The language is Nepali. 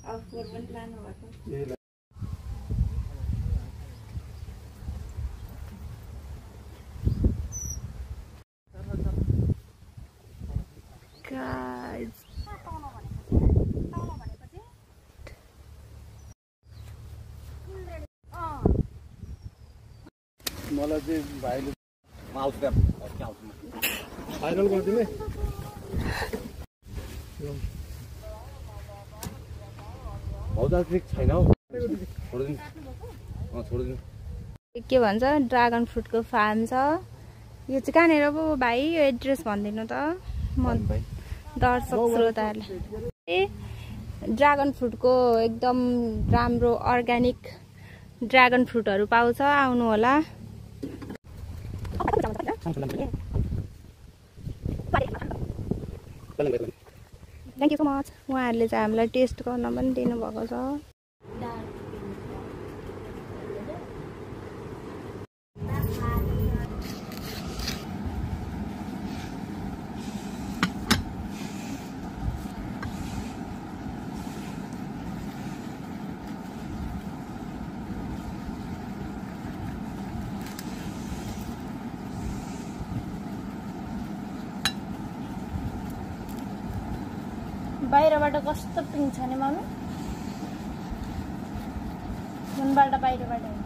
आउटडोर पनि लानु भएको guys मलाई चाहिँ भाइले माउस ट्याप फाइनल गरिदिने भौजा ट्रिक छैन हौ छोडिदिनु के भन्छ ड्रागन फ्रुटको फार्म छ यो चाहिँ कहाँनिर पो भाइ यो एड्रेस भनिदिनु त म दर्शक श्रोताहरूले ड्रागन फ्रुटको एकदम राम्रो अर्ग्यानिक ड्रागन फ्रुटहरू पाउँछ आउनु होला थ्याङ्क यू सो मच उहाँहरूले चाहिँ हामीलाई टेस्ट गर्न पनि दिनुभएको छ बाहिरबाट कस्तो पिङ छ नि मम्मी फोनबाट बाहिरबाट